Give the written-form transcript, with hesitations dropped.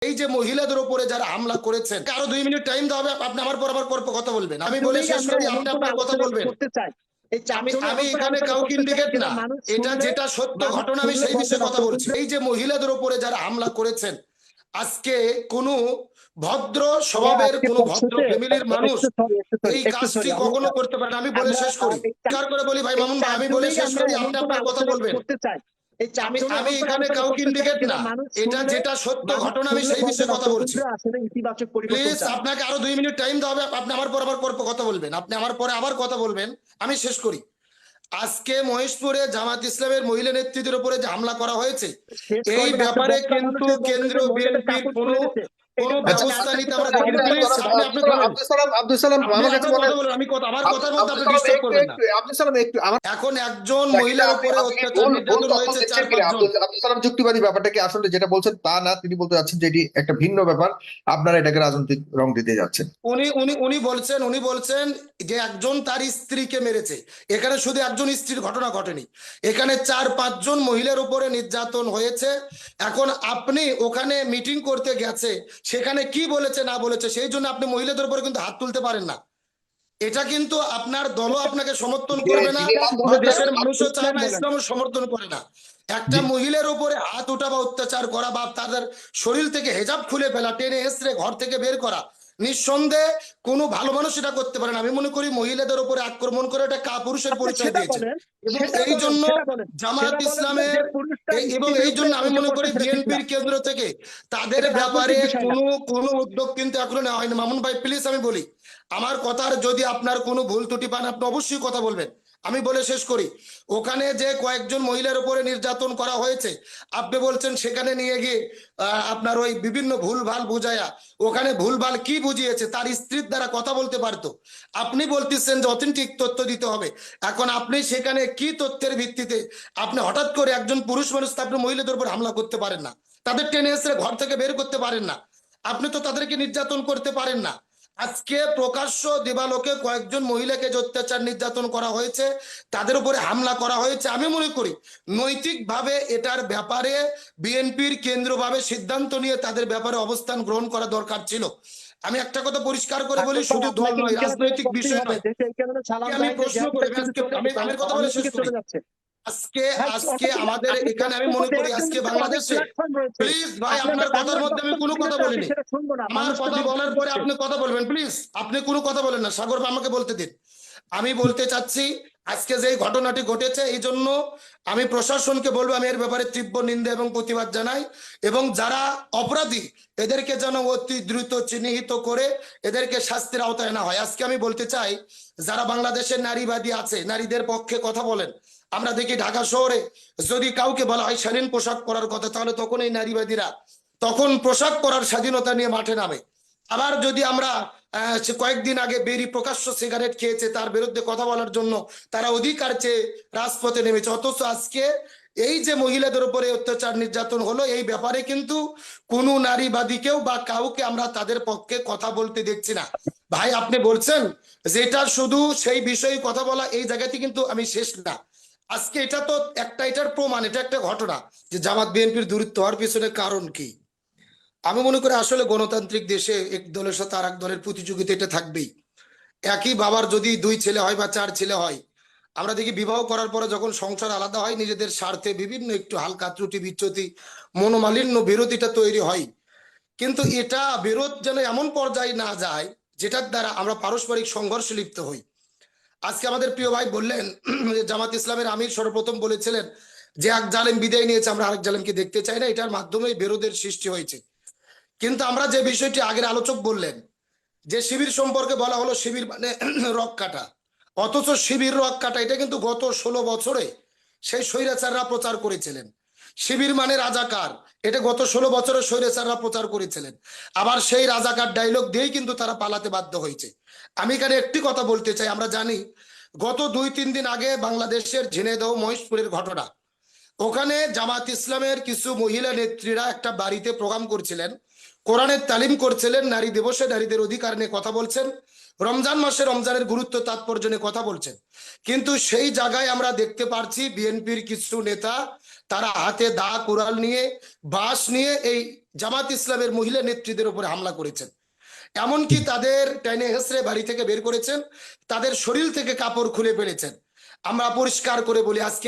এই যে মহিলাদের উপরে যারা হামলা করেছেন, আরো 2 মিনিট টাইম দাও হবে, আপনি আমার পর আবার কথা বলবেন। আমি বলে শেষ করি, আপনি আপনার কথা বলবেন। আমি এখানে কাউকে ইন্ডিকেট না, এটা যেটা সত্য ঘটনা আমি সেই বিষয়ে কথা বলছি। এই যে মহিলাদের উপরে যারা হামলা করেছেন, আজকে কোনো ভদ্র স্বভাবের কোন ভদ্র ফ্যামিলির মানুষ এই কাজটি কখনো করতে পারে না। আমি বলে শেষ করি, কার করে বলি ভাই মামুন ভাই, আমি বলে শেষ করি, আপনি আপনার কথা বলবেন। আমি এখানে কাউকে ইন্ডিকেট না, এটা যেটা সত্য ঘটনা আমি সেই বিষয়ে কথা বলছি। প্লিজ আপনাকে আরো 2 মিনিট টাইম দেওয়া হবে, আপনি আমার পর আবার কথা বলবেন। আপনি আমার পরে আবার কথা বলবেন, আমি শেষ করি। আজকে মহেশপুরে জামাত ইসলামের মহিলা নেতৃত্বের উপরে যে হামলা করা হয়েছে, এই ব্যাপারে কিন্তু কেন্দ্রীয় বিএনপির কোনো ব্যবস্থা নিতে আমরা দেখিনি। প্লিজ আপনি আব্দুল সালাম আমার কথার মধ্যে আপনি ডিস্টার্ব করবেন না। এখন একজন মহিলার উপরে অত্যাচার নির্যাতন হয়েছে 4-5 জন। আব্দুল সালাম যুক্তিবাদী ব্যাপারটা কি আসলে যেটা বলছেন তা না, তিনি বলতে যাচ্ছেন যে এটি একটা ভিন্ন ব্যাপার, আপনারা এটাকে রাজনৈতিক রং দিতে যাচ্ছেন। উনি বলছেন যে একজন তার স্ত্রীকে মেরেছে। এখানে শুধু একজন স্ত্রীর ঘটনা ঘটেনি, এখানে 4-5 জন মহিলার উপরে নির্যাতন হয়েছে। এখন আপনি ওখানে মিটিং করতে গেছে, সেখানে কি বলেছে না বলেছে সেই জন্য আপনি মহিলাদের উপরে কিন্তু হাত তুলতে পারেন না। এটা কিন্তু আপনার দলও আপনাকে সমর্থন করবে না, দেশের মানুষও চায় না, ইসলামও সমর্থন করে না। একটা মহিলার উপরে হাত ওঠা বা অত্যাচার করা বা তাদের শরীর থেকে হেজাব খুলে ফেলা, টেনে হেসড়ে ঘর থেকে বের করা, নিঃসন্দেহে কোনো ভালো মানুষ এটা করতে পারে না। আমি মনে করি মহিলাদের উপরে আক্রমণ করে এটা কাপুরুষের পরিচয় দিয়েছে। এবং এই জন্য জামাত ইসলামের এবং এই জন্য আমি মনে করি বিএনপির কেন্দ্র থেকে তাদের ব্যাপারে কোনো উদ্যোগ কিন্তু এখনো নেওয়া হয়নি। মামুন ভাই প্লিজ আমি বলি, আমার কথার যদি আপনার কোনো ভুল ত্রুটি পান আপনি অবশ্যই কথা বলবেন। আমি বলে শেষ করি, ওখানে যে কয়েকজন মহিলার উপরে নির্যাতন করা হয়েছে, আপনি বলছেন সেখানে নিয়ে গিয়ে আপনার ওই বিভিন্ন ভুলভাল বুঝায়া, ওখানে ভুলভাল কি বুঝিয়েছে তার স্ত্রীর দ্বারা কথা বলতে পারতো। আপনি বলতেছেন যে অথেন্টিক তথ্য দিতে হবে। এখন আপনি সেখানে কি তথ্যের ভিত্তিতে আপনি হঠাৎ করে একজন পুরুষ মানুষ আপনি মহিলাদের উপর হামলা করতে পারেন না, তাদের টেনে এসে ঘর থেকে বের করতে পারেন না, আপনি তো তাদেরকে নির্যাতন করতে পারেন না। আজকে প্রকাশ্য দিবালোকে কয়েকজন মহিলাকে যে অত্যাচার নির্যাতন করা হয়েছে, তাদের উপরে হামলা করা হয়েছে, আমি মনে করি নৈতিকভাবে এটার ব্যাপারে বিএনপির কেন্দ্রভাবে সিদ্ধান্ত নিয়ে তাদের ব্যাপারে অবস্থান গ্রহণ করা দরকার ছিল। আমি একটা কথা পরিষ্কার করে বলি, শুধু দল নয়, রাজনৈতিক বিষয় নয়। আমি প্রশ্ন করি, আমি কথা বলে শেষ করি। আজকে আমাদের এখানে আমি মনে করি আজকে বাংলাদেশে, প্লিজ ভাই আপনার কথার মধ্যে আমি কোনো কথা বলিনি, আমার কথা বলার পরে আপনি কথা বলবেন। প্লিজ আপনি কোনো কথা বলেন না, সাগর আমাকে বলতে দিন। আমি বলতে চাচ্ছি আজকে যে ঘটনাটি ঘটেছে, এই জন্য আমি প্রশাসনকে বলবো, আমি এর ব্যাপারে তীব্র নিন্দা এবং প্রতিবাদ জানাই, এবং যারা অপরাধী এদেরকে যেন অতি দ্রুত চিহ্নিত করে এদেরকে শাস্তির আওতায় না হয়। আজকে আমি বলতে চাই, যারা বাংলাদেশের নারীবাদী আছে, নারীদের পক্ষে কথা বলেন, আমরা দেখি ঢাকা শহরে যদি কাউকে বলা হয় স্বাধীন পোশাক পরার কথা, তাহলে তখন এই নারীবাদীরা তখন পোশাক পরার স্বাধীনতা নিয়ে মাঠে নামে। আবার যদি আমরা কয়েকদিন আগে বেরি প্রকাশ্য সিগারেট খেয়েছে তার বিরুদ্ধে কথা বলার জন্য তারা অধিকার চেয়ে রাজপথে নেমেছে। অথচ আজকে এই যে মহিলাদের উপরে অত্যাচার নির্যাতন হলো, এই ব্যাপারে কিন্তু কোনো নারীবাদীকেও বা কাউকে আমরা তাদের পক্ষে কথা বলতে দেখছি না। ভাই আপনি বলছেন যেটা শুধু সেই বিষয়ে কথা বলা, এই জায়গাতে কিন্তু আমি শেষ না। আজকে এটা তো এটার প্রমাণ, এটা একটা ঘটনা যে জামাত বিএনপির দূরত্ব হওয়ার পিছনে কারণ কি। আমি মনে করি আসলে গণতান্ত্রিক দেশে এক দলের সাথে আর এক দলের প্রতিযোগিতা এটা থাকবেই। একই বাবার যদি 2 ছেলে হয় বা 4 ছেলে হয়, আমরা দেখি বিবাহ করার পরে যখন সংসার আলাদা হয়, নিজেদের স্বার্থে বিভিন্ন একটু হালকা ত্রুটি বিচ্যুতি, মনোমালিন্য, বিরোধিতা তৈরি হয়। কিন্তু এটা বিরোধ যেন এমন পর্যায়ে না যায় যেটার দ্বারা আমরা পারস্পরিক সংঘর্ষে লিপ্ত হই। আজকে আমাদের প্রিয় ভাই বললেন জামাত ইসলামের আমির সর্বপ্রথম বলেছিলেন যে এক জালেম বিদায় নিয়েছে, আমরা আরেক জালেমকে দেখতে চাই না, এটার মাধ্যমে বিরোধের সৃষ্টি হয়েছে। কিন্তু আমরা যে বিষয়টি আগের আলোচক বললেন যে শিবির সম্পর্কে বলা হলো শিবির মানে রক কাটা, অথচ শিবির রক কাটা এটা কিন্তু গত 16 বছরে সেই স্বৈরাচাররা প্রচার করেছিলেন। শিবির মানে রাজাকার, এটা গত 16 বছরে স্বৈরাচাররা প্রচার করেছিলেন। আবার সেই রাজাকার ডায়লগ দিয়েই কিন্তু তারা পালাতে বাধ্য হয়েছে। আমি এখানে একটি কথা বলতে চাই, আমরা জানি গত 2-3 দিন আগে বাংলাদেশের ঝিনাইদহ মহেশপুরের ঘটনা, ওখানে জামাত ইসলামের কিছু মহিলা নেত্রীরা একটা বাড়িতে প্রোগ্রাম করছিলেন, কোরআনের তালিম করছিলেন, নারী দিবসে নারীদের অধিকার নিয়ে কথা বলছেন, রমজান মাসে রমজানের গুরুত্ব তাৎপর্য নিয়ে কথা বলছেন। কিন্তু সেই জায়গায় আমরা দেখতে পারছি বিএনপির কিছু নেতা তারা হাতে দা কুড়াল নিয়ে, বাঁশ নিয়ে এই জামাত ইসলামের মহিলা নেত্রীদের উপরে হামলা করেছেন। এমনকি তাদের টেনে হেসড়ে বাড়ি থেকে বের করেছেন, তাদের শরীর থেকে কাপড় খুলে ফেলেছেন। আমরা পরিষ্কার করে বলি, আজকে